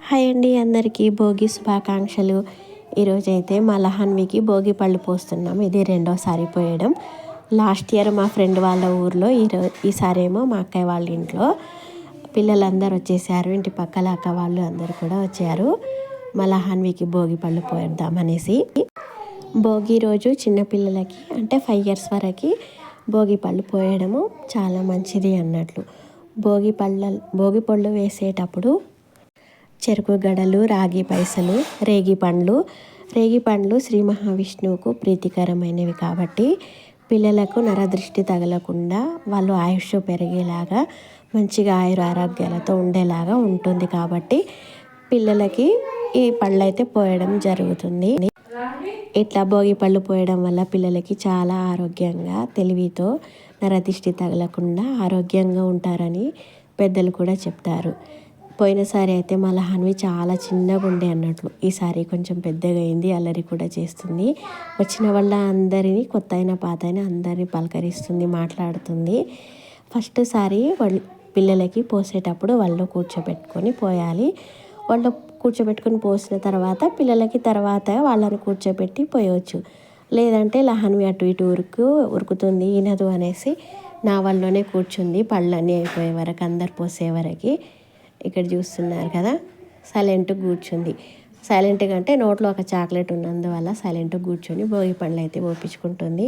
Hi అండి, అందరికీ భోగి శుభాకాంక్షలు. ఈరోజైతే మా లహాన్వికి భోగి పళ్ళు పోస్తున్నాం. ఇది రెండోసారి పోయడం. లాస్ట్ ఇయర్ మా ఫ్రెండ్ వాళ్ళ ఊర్లో, ఈసారేమో మా అక్కయ్య వాళ్ళ ఇంట్లో పిల్లలందరూ వచ్చేసారు. ఇంటి పక్కల అక్క వాళ్ళు అందరూ కూడా వచ్చారు. మా లహాన్వికి భోగి పళ్ళు పోయిద్దామనేసి. భోగి రోజు చిన్నపిల్లలకి అంటే 5 years వరకు భోగి పళ్ళు పోయడము చాలా మంచిది అన్నట్లు. భోగి పళ్ళు వేసేటప్పుడు చెరుకు గడలు, రాగి పైసలు, రేగి పండ్లు శ్రీ మహావిష్ణువుకు ప్రీతికరమైనవి కాబట్టి పిల్లలకు నరదృష్టి తగలకుండా వాళ్ళు ఆయుష్ పెరిగేలాగా మంచిగా ఆరోగ్యాలతో ఉండేలాగా ఉంటుంది. కాబట్టి పిల్లలకి ఈ పళ్ళు అయితే పోయడం జరుగుతుంది. ఇట్లా భోగి పళ్ళు పోయడం వల్ల పిల్లలకి చాలా ఆరోగ్యంగా, తెలివితో, నరదిష్టి తగలకుండా ఆరోగ్యంగా ఉంటారని పెద్దలు కూడా చెప్తారు. పోయినసారి అయితే మా లహాన్వి చాలా చిన్నగా ఉండే అన్నట్లు. ఈసారి కొంచెం పెద్దగా అయింది, అల్లరి కూడా చేస్తుంది. వచ్చిన వాళ్ళ అందరినీ, కొత్త అయినా పాత అయినా అందరినీ పలకరిస్తుంది, మాట్లాడుతుంది. ఫస్ట్ సారి పిల్లలకి పోసేటప్పుడు వాళ్ళు కూర్చోబెట్టుకొని పోయాలి. వాళ్ళు కూర్చోబెట్టుకొని పోసిన తర్వాత పిల్లలకి తర్వాత వాళ్ళని కూర్చోబెట్టి పోయవచ్చు. లేదంటే లహాన్వి అటు ఇటు ఉరుకుతుంది, వినదు అనేసి నా వాళ్ళలోనే కూర్చుంది పళ్ళన్నీ అయిపోయే వరకు, అందరు పోసే వరకు. ఇక్కడ చూస్తున్నారు కదా, సైలెంట్గా కూర్చుంది. సైలెంట్గా అంటే నోట్లో ఒక చాక్లెట్ ఉన్నందువల్ల సైలెంట్గా కూర్చొని భోగి పండ్లు అయితే పోపించుకుంటుంది.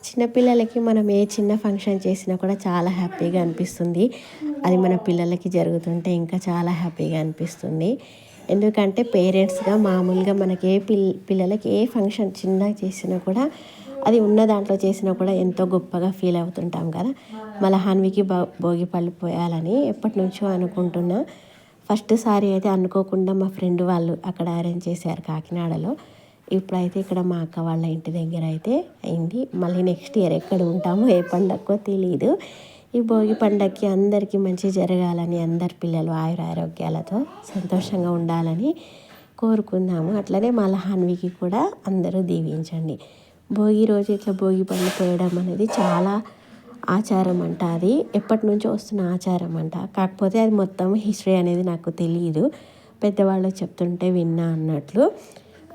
చిన్నపిల్లలకి మనం ఏ చిన్న ఫంక్షన్ చేసినా కూడా చాలా హ్యాపీగా అనిపిస్తుంది. అది మన పిల్లలకి జరుగుతుంటే ఇంకా చాలా హ్యాపీగా అనిపిస్తుంది. ఎందుకంటే పేరెంట్స్గా మామూలుగా మనకి పిల్లలకి ఏ ఫంక్షన్ చిన్నగా చేసినా కూడా, అది ఉన్న దాంట్లో చేసినా కూడా ఎంతో గొప్పగా ఫీల్ అవుతుంటాం కదా. మా లహాన్వికి భోగి పళ్ళు పోయాలని ఎప్పటి నుంచో అనుకుంటున్నా. ఫస్ట్ సారి అయితే అనుకోకుండా మా ఫ్రెండ్ వాళ్ళు అక్కడ అరేంజ్ చేశారు కాకినాడలో. ఇప్పుడైతే ఇక్కడ మా అక్క వాళ్ళ ఇంటి దగ్గర అయితే అయింది. మళ్ళీ నెక్స్ట్ ఇయర్ ఎక్కడ ఉంటామో, ఏ పండగకో తెలియదు. ఈ భోగి పండగకి అందరికీ మంచి జరగాలని, అందరి పిల్లలు ఆరోగ్యాలతో సంతోషంగా ఉండాలని కోరుకుందాము. అట్లనే మా లహాన్వికి కూడా అందరూ దీవించండి. భోగి రోజు ఇట్లా భోగి పళ్ళు పోయడం అనేది చాలా ఆచారం అంట. అది ఎప్పటి నుంచో వస్తున్న ఆచారం అంట. కాకపోతే అది మొత్తం హిస్టరీ అనేది నాకు తెలియదు, పెద్దవాళ్ళు చెప్తుంటే విన్నా అన్నట్లు.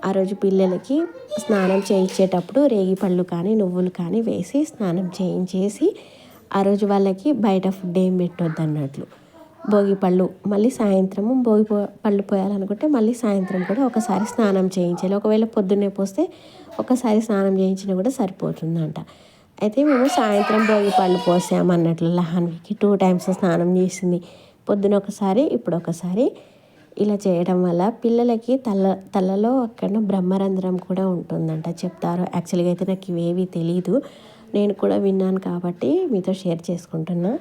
ఆ రోజు పిల్లలకి స్నానం చేయించేటప్పుడు రేగి పళ్ళు కానీ నువ్వులు కానీ వేసి స్నానం చేయించేసి, ఆ రోజు వాళ్ళకి బయట ఫుడ్ ఏం పెట్టొద్దు అన్నట్లు. భోగి పళ్ళు మళ్ళీ సాయంత్రము పళ్ళు పోయాలనుకుంటే మళ్ళీ సాయంత్రం కూడా ఒకసారి స్నానం చేయించాలి. ఒకవేళ పొద్దున్నే పోస్తే ఒకసారి స్నానం చేయించినా కూడా సరిపోతుందంట. అయితే మేము సాయంత్రం భోగి పళ్ళు పోసామన్నట్లు. లహాన్వికి 2 times స్నానం చేసింది. పొద్దున ఒకసారి, ఇప్పుడు ఒకసారి. ఇలా చేయడం వల్ల పిల్లలకి తలలో అక్కడ బ్రహ్మరంధ్రం కూడా ఉంటుందంట చెప్తారు. యాక్చువల్గా అయితే నాకు ఇవేవి తెలీదు, నేను కూడా విన్నాను కాబట్టి మీతో షేర్ చేసుకుంటున్నా.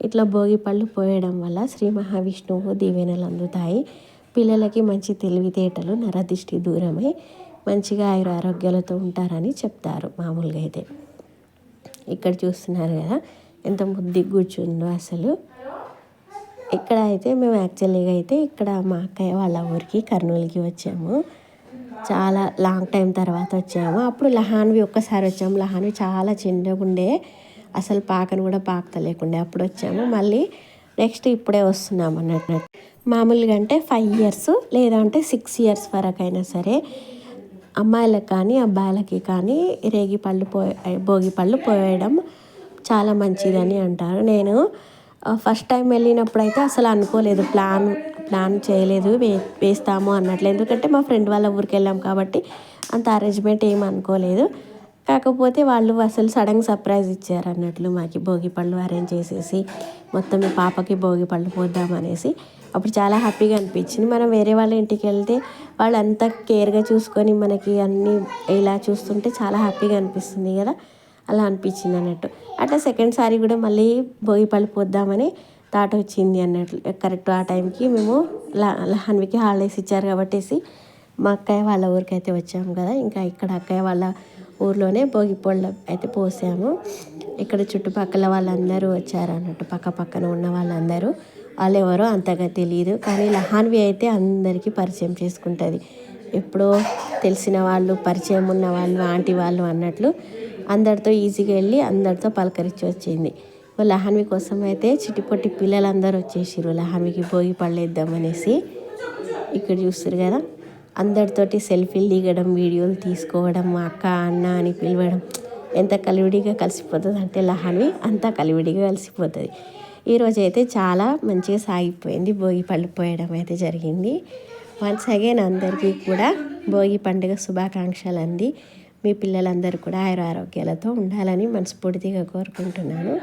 ఇట్లా భోగి పళ్ళు పోయడం వల్ల శ్రీ మహావిష్ణువు దీవెనలు అందుతాయి. పిల్లలకి మంచి తెలివితేటలు, నరదిష్టి దూరమై మంచిగా ఆరోగ్యాలతో ఉంటారని చెప్తారు మామూలుగా అయితే. ఇక్కడ చూస్తున్నారు కదా ఎంత ముద్దిగా కూర్చుందో అసలు. ఇక్కడ అయితే మేము యాక్చువల్గా అయితే ఇక్కడ మా అక్కయ్య వాళ్ళ ఊరికి కర్నూలుకి వచ్చాము. చాలా లాంగ్ టైం తర్వాత వచ్చాము. అప్పుడు లహాన్వి ఒక్కసారి వచ్చాము. లహాన్వి చాలా చిన్నగా ఉండే, అసలు పాకను కూడా పాకతలేకుండే. అప్పుడు వచ్చాము. మళ్ళీ నెక్స్ట్ ఇప్పుడే వస్తున్నాము అన్నట్టు. మామూలుగా అంటే 5 years లేదంటే 6 years వరకు అయినా సరే అమ్మాయిలకు కానీ అబ్బాయిలకి కానీ భోగి పళ్ళు పోయడం చాలా మంచిదని అంటారు. నేను ఫస్ట్ టైం వెళ్ళినప్పుడైతే అసలు అనుకోలేదు, ప్లాన్ చేయలేదు వేస్తాము అన్నట్లు. ఎందుకంటే మా ఫ్రెండ్ వాళ్ళ ఊరికి వెళ్ళాం కాబట్టి అంత అరేంజ్మెంట్ ఏమి అనుకోలేదు. కాకపోతే వాళ్ళు అసలు సడన్గా సర్ప్రైజ్ ఇచ్చారు అన్నట్లు. మాకు భోగి పళ్ళు అరేంజ్ చేసేసి మొత్తం మీ పాపకి భోగి పళ్ళు పోద్దామనేసి. అప్పుడు చాలా హ్యాపీగా అనిపించింది. మనం వేరే వాళ్ళ ఇంటికి వెళ్తే వాళ్ళు అంతా కేర్గా చూసుకొని మనకి అన్నీ ఇలా చూస్తుంటే చాలా హ్యాపీగా అనిపిస్తుంది కదా, అలా అనిపించింది అన్నట్టు. అట్లా సెకండ్ సారి కూడా మళ్ళీ భోగి పళ్ళు పోద్దామని థాట్ వచ్చింది అన్నట్లు. కరెక్ట్ ఆ టైంకి మేము లహాన్వికి హాలిడేస్ ఇచ్చారు కాబట్టి మా అక్కయ్య వాళ్ళ ఊరికి అయితే వచ్చాము కదా. ఇంకా ఇక్కడ అక్కయ్య వాళ్ళ ఊర్లోనే భోగి పళ్ళు అయితే పోసాము. ఇక్కడ చుట్టుపక్కల వాళ్ళందరూ వచ్చారు అన్నట్టు, పక్కన ఉన్న వాళ్ళందరూ. వాళ్ళు ఎవరో అంతగా తెలియదు, కానీ లహాన్వి అయితే అందరికీ పరిచయం చేసుకుంటుంది. ఎప్పుడో తెలిసిన వాళ్ళు, పరిచయం ఉన్న వాళ్ళు, ఆంటీ వాళ్ళు అన్నట్లు అందరితో ఈజీగా వెళ్ళి అందరితో పలకరించి వచ్చింది. లహాన్వి కోసం అయితే చిటిపొట్టి పిల్లలందరూ వచ్చేసారు లహాన్వికి భోగి పళ్ళు వేద్దామనేసి. ఇక్కడ చూస్తారు కదా, అందరితోటి సెల్ఫీలు దిగడం, వీడియోలు తీసుకోవడం, అక్క అన్న అని పిలవడం ఎంత కలివిడిగా కలిసిపోతుంది అంటే లహాన్వి అంతా కలివిడిగా కలిసిపోతుంది. ఈరోజు అయితే చాలా మంచిగా సాగిపోయింది. భోగి పళ్ళు పోయడం అయితే జరిగింది. వన్స్ అగైన్ అందరికీ కూడా భోగి పండుగ శుభాకాంక్షలు అండి. మీ పిల్లలందరూ కూడా ఆరోగ్యాలతో ఉండాలని మనస్ఫూర్తిగా కోరుకుంటున్నాను.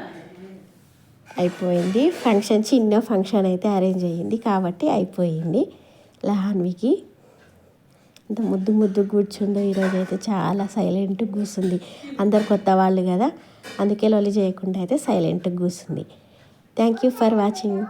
అయిపోయింది ఫంక్షన్, చిన్న ఫంక్షన్ అయితే అరేంజ్ అయ్యింది కాబట్టి అయిపోయింది. లహాన్వికి అంత ముద్దు కూర్చుందో ఈరోజు అయితే చాలా సైలెంట్గా కూర్చుంది. అందరు కొత్త వాళ్ళు కదా, అందుకే లొల్లి చేయకుండా అయితే సైలెంట్గా కూర్చుంది. Thank you for watching.